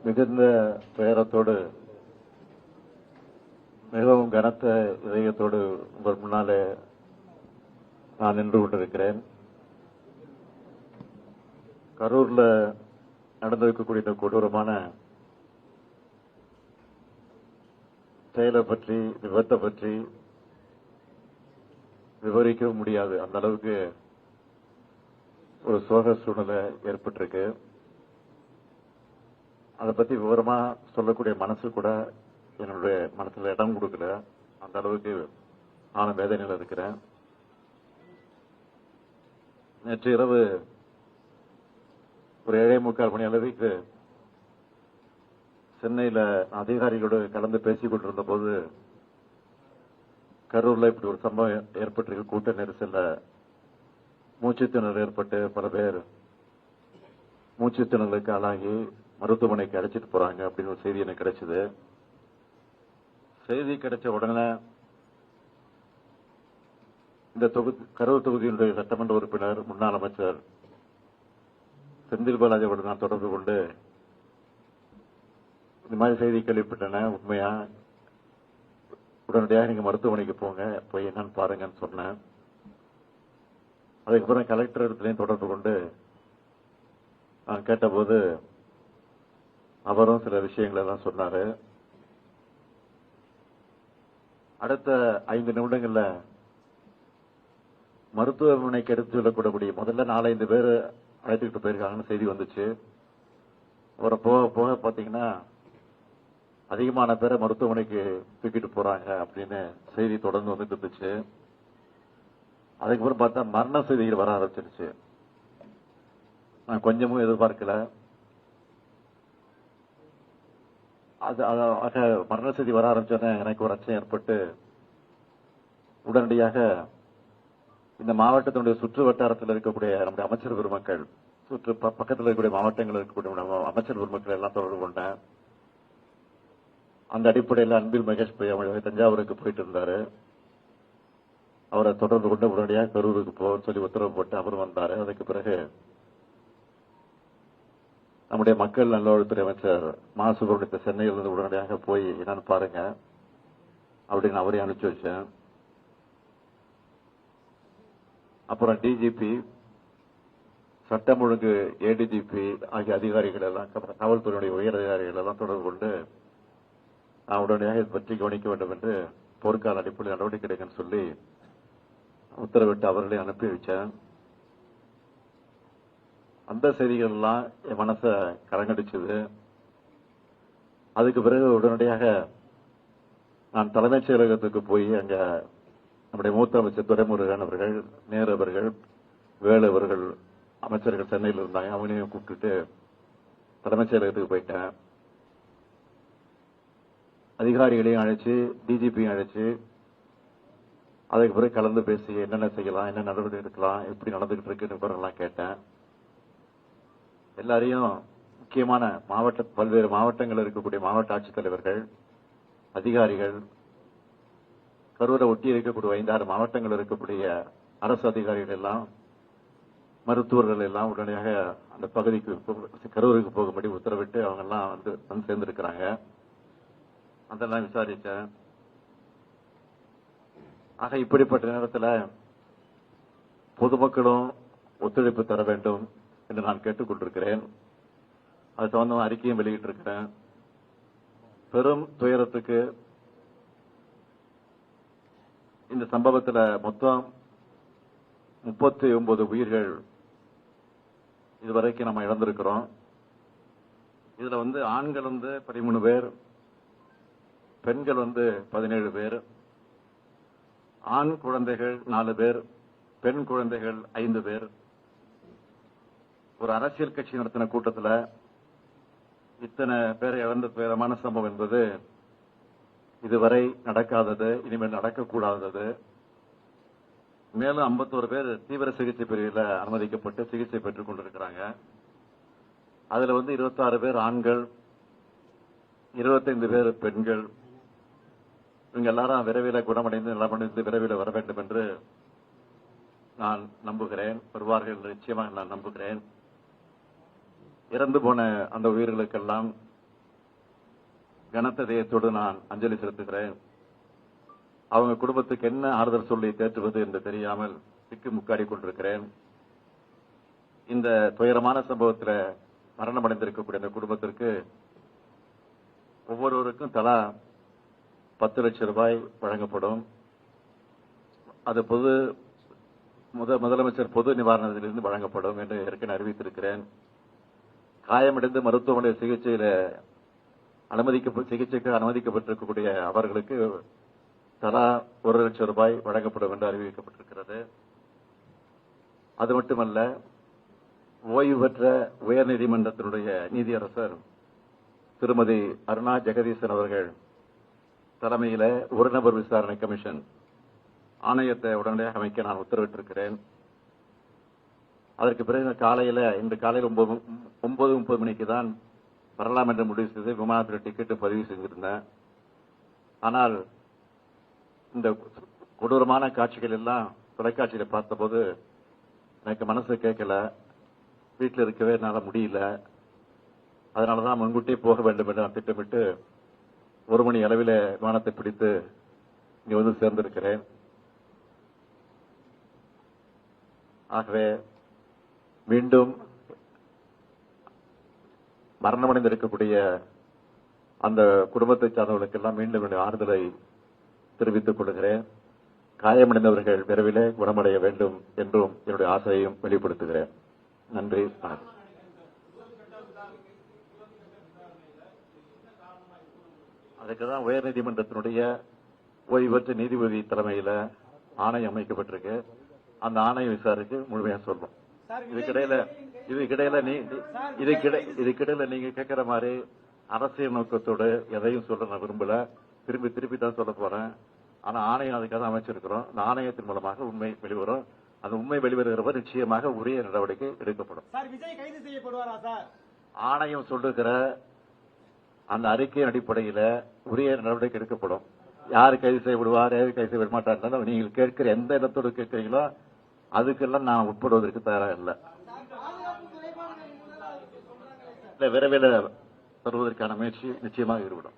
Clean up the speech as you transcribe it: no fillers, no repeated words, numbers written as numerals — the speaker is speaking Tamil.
மிகுந்த துயரத்தோடு மிகவும் கனத்த இதயத்தோடு உங்கள் முன்னாலே நான் நின்று கொண்டிருக்கிறேன். கரூர்ல நடந்திருக்கக்கூடிய இந்த கொடூரமான செயலை பற்றி, விபத்தை பற்றி விவரிக்கவும் முடியாது. அந்த அளவுக்கு ஒரு சோக சூழ்நிலை ஏற்பட்டிருக்கு. அதை பத்தி விவரமா சொல்லக்கூடிய மனசு கூட என்னுடைய மனசுல இடம் கொடுக்கல. அந்த அளவுக்கு நானும் வேதனையில் இருக்கிறேன். நேற்று இரவு ஒரு 7:45 மணி அளவுக்கு சென்னையில அதிகாரிகளோடு கலந்து பேசிக் கொண்டிருந்த போது கரூர்ல இப்படி ஒரு சம்பவம் ஏற்பட்டிருக்கு. கூட்ட நெரிசல்ல மூச்சுத்திணறல் ஏற்பட்டு பல பேர் மூச்சுத்திணறலுக்கு ஆளாகி மருத்துவமனைக்கு அழைச்சிட்டு போறாங்க அப்படின்னு ஒரு செய்தி எனக்கு கிடைச்சது. செய்தி கிடைச்ச உடனே இந்த கரூர் தொகுதியினுடைய சட்டமன்ற உறுப்பினர் முன்னாள் அமைச்சர் செந்தில் பாலாஜியோடு நான் தொடர்பு கொண்டு இந்த மாதிரி செய்தி கேள்விப்பட்டன, உண்மையா, உடனடியாக நீங்க மருத்துவமனைக்கு போங்க, போய் என்னன்னு பாருங்கன்னு சொன்னேன். அதுக்கப்புறம் கலெக்டர் இடத்துலையும் தொடர்பு கொண்டு நான் கேட்டபோது அவரும் சில விஷயங்கள் எல்லாம் சொன்னாரு. அடுத்த 5 நிமிடங்கள்ல மருத்துவமனைக்கு எடுத்து செல்லக்கூடிய முதல்ல 4-5 பேர் அழைத்துக்கிட்டு போயிருக்காங்கன்னு செய்தி வந்துச்சு. ஒரு போக போக பாத்தீங்கன்னா அதிகமான பேரை மருத்துவமனைக்கு தூக்கிட்டு போறாங்க அப்படின்னு செய்தி தொடர்ந்து வந்துட்டு இருந்துச்சு. அதுக்கப்புறம் பார்த்தா மரண செய்திகள் வர ஆரம்பிச்சிருச்சு. நான் கொஞ்சமும் எதிர்பார்க்கல. மரண செய்தி வர ஆரம்பிச்சோன்னே எனக்கு ஒரு அச்சம் ஏற்பட்டு உடனடியாக இந்த மாவட்டத்தினுடைய சுற்று வட்டாரத்தில் இருக்கக்கூடிய நம்முடைய அமைச்சர் பெருமக்கள், பக்கத்தில் இருக்கக்கூடிய மாவட்டங்களில் இருக்கக்கூடிய அமைச்சர் பெருமக்கள் எல்லாம் தொடர்பு கொண்டேன். அந்த அடிப்படையில் அன்பில் மகேஷ் தஞ்சாவூருக்கு போயிட்டு இருந்தாரு. அவரை தொடர்பு கொண்டு உடனடியாக கரூருக்கு போக சொல்லி உத்தரவு போட்டு அவரும் வந்தாரு. அதுக்கு பிறகு நம்முடைய மக்கள் நல்வாழ்வுத்துறை அமைச்சர் மா சுப்பிரமணியத்தை சென்னையிலிருந்து உடனடியாக போய் என்னன்னு பாருங்க அப்படின்னு அவரையும் அனுப்பிச்சு வச்சேன். அப்புறம் டிஜிபி, சட்டம் ஒழுங்கு ஏடிஜிபி ஆகிய அதிகாரிகள் எல்லாம், காவல்துறையுடைய உயர் அதிகாரிகள் எல்லாம் தொடர்பு கொண்டு நான் உடனடியாக இதை பற்றி கவனிக்க வேண்டும் என்று போர்க்கால அடிப்படையில் நடவடிக்கை எடுக்கன்னு சொல்லி உத்தரவிட்டு அவர்களே அனுப்பி வச்சேன். அந்த செய்திகள் எல்லாம் என் மனசை கலங்கடிச்சது. அதுக்கு பிறகு உடனடியாக நான் தலைமைச் செயலகத்துக்கு போய் அங்க நம்முடைய மூத்த அமைச்சர் துரைமுருகன் அவர்கள், நேரு அவர்கள், வேலு அவர்கள் அமைச்சர்கள் சென்னையில் இருந்தாங்க. அவங்களையும் கூப்பிட்டுட்டு தலைமைச் செயலகத்துக்கு போயிட்டேன். அதிகாரிகளையும் அழைச்சு, டிஜிபியும் அழைச்சு அதுக்கு பிறகு கலந்து பேசி என்னென்ன செய்யலாம், என்ன நடவடிக்கை எடுக்கலாம், எப்படி நடந்துகிட்டு இருக்குன்னு விவரம்லாம் கேட்டேன். எல்லாரையும் முக்கியமான பல்வேறு மாவட்டங்கள் இருக்கக்கூடிய மாவட்ட ஆட்சித்தலைவர்கள், அதிகாரிகள், கரூரை ஒட்டி இருக்கக்கூடிய 5-6 மாவட்டங்கள் இருக்கக்கூடிய அரசு அதிகாரிகள் எல்லாம், மருத்துவர்கள் எல்லாம் உடனடியாக அந்த பகுதிக்கு கரூருக்கு போகும்படி உத்தரவிட்டு அவங்க எல்லாம் வந்து சேர்ந்திருக்கிறாங்க. அதெல்லாம் விசாரிச்சேன். ஆக இப்படிப்பட்ட நேரத்தில் பொதுமக்களும் ஒத்துழைப்பு தர வேண்டும் என்று நான் கேட்டுக் கொண்டிருக்கிறேன். அது சம்பந்தமாக அறிக்கையும் வெளியிட்டிருக்கிறேன். பெரும் துயரத்துக்கு இந்த சம்பவத்தில் மொத்தம் 39 உயிர்கள் இதுவரைக்கும் நம்ம இழந்திருக்கிறோம். இதுல ஆண்கள் 13 பேர், பெண்கள் 17 பேர், ஆண் குழந்தைகள் 4 பேர், பெண் குழந்தைகள் 5 பேர். ஒரு அரசியல் கட்சி நடத்தின கூட்டத்தில் இத்தனை பேரை இழந்த துயரமான சம்பவம் என்பது இதுவரை நடக்காதது, இனிமேல் நடக்கக்கூடாதது. மேலும் 51 பேர் தீவிர சிகிச்சை பிரிவில் அனுமதிக்கப்பட்டு சிகிச்சை பெற்றுக் கொண்டிருக்கிறாங்க. அதுல 26 பேர் ஆண்கள், 25 பேர் பெண்கள். இவங்க எல்லாரும் விரைவில் குணமடைந்து நலமடைந்து விரைவில் வர வேண்டும் என்று நான் நம்புகிறேன். வருவார்கள் என்று நிச்சயமாக நான் நம்புகிறேன். இறந்து போன அந்த உயிர்களுக்கெல்லாம் கனத்த இதயத்தோடு நான் அஞ்சலி செலுத்துகிறேன். அவங்க குடும்பத்துக்கு என்ன ஆறுதல் சொல்லி தேற்றுவது என்று தெரியாமல் திக்கு முக்காடி கொண்டிருக்கிறேன். இந்த துயரமான சம்பவத்தில் மரணமடைந்திருக்கக்கூடிய அந்த குடும்பத்திற்கு ஒவ்வொருவருக்கும் தலா 10 லட்சம் ரூபாய் வழங்கப்படும். அது முதலமைச்சர் பொது நிவாரணத்திலிருந்து வழங்கப்படும் என்று ஏற்கனவே அறிவித்திருக்கிறேன். காயமடைந்து மருத்துவமனை சிகிச்சைக்கு அனுமதிக்கப்பட்டிருக்கக்கூடிய அவர்களுக்கு தலா 1 லட்சம் ரூபாய் வழங்கப்படும் என்று அறிவிக்கப்பட்டிருக்கிறது. அது மட்டுமல்ல, ஓய்வு பெற்ற உயர்நீதிமன்றத்தினுடைய நீதியரசர் திருமதி அருணா ஜெகதீசன் அவர்கள் தலைமையில ஒரு நபர் விசாரணை கமிஷன் ஆணையத்தை உடனடியாக அமைக்க நான் உத்தரவிட்டிருக்கிறேன். அதற்கு பிறகு இன்று காலையில் 9:30 மணிக்கு தான் வரலாம் என்று முடிவு செய்து விமானத்தில் டிக்கெட்டு பதிவு செய்திருந்தேன். ஆனால் இந்த கொடூரமான காட்சிகள் எல்லாம் தொலைக்காட்சியில பார்த்தபோது எனக்கு மனசு கேட்கல, வீட்டில் இருக்கவே என்னால் முடியல. அதனாலதான் முன்கூட்டியே போக வேண்டும் என்று நான் திட்டமிட்டு 1 மணி அளவில் விமானத்தை பிடித்து இங்க வந்து சேர்ந்திருக்கிறேன். ஆகவே மீண்டும் மரணமடைந்திருக்கக்கூடிய அந்த குடும்பத்தை சார்ந்தவர்களுக்கெல்லாம் மீண்டும் ஆறுதலை தெரிவித்துக் கொள்கிறேன். காயமடைந்தவர்கள் விரைவிலே குணமடைய வேண்டும் என்றும் என்னுடைய ஆசையையும் வெளிப்படுத்துகிறேன். நன்றி, வணக்கம். அதுக்குதான் உயர்நீதிமன்றத்தினுடைய ஓய்வு பெற்ற நீதிபதி தலைமையில ஆணையம் அமைக்கப்பட்டிருக்கு. அந்த ஆணையம் விசாரிச்சு முழுமையா சொல்லும். இதுக்கிடையில நீங்க கேட்கிற மாதிரி அரசியல் நோக்கத்தோடு எதையும் சொல்ல நான் விரும்பல. திருப்பி தான் சொல்ல போறேன். ஆனா ஆணையம் அதுக்காக அமைச்சிருக்கிறோம். அந்த ஆணையத்தின் மூலமாக உண்மை வெளிவரும். அந்த உண்மை வெளிவருகிறவர் நிச்சயமாக உரிய நடவடிக்கை எடுக்கப்படும். ஆணையம் சொல்லுகிற அந்த அறிக்கையின் அடிப்படையில உரிய நடவடிக்கை எடுக்கப்படும். யார் கைது செய்யப்படுவார், யார் கைது செய்ய மாட்டார், நீங்கள் கேட்கிற எந்த இடத்தோடு கேட்கிறீங்களோ அதுக்கெல்லாம் நான் உட்படுவதற்கு தயாராக இல்லை. விரைவில் வருவதற்கான முயற்சி நிச்சயமாக ஈடுபடும்.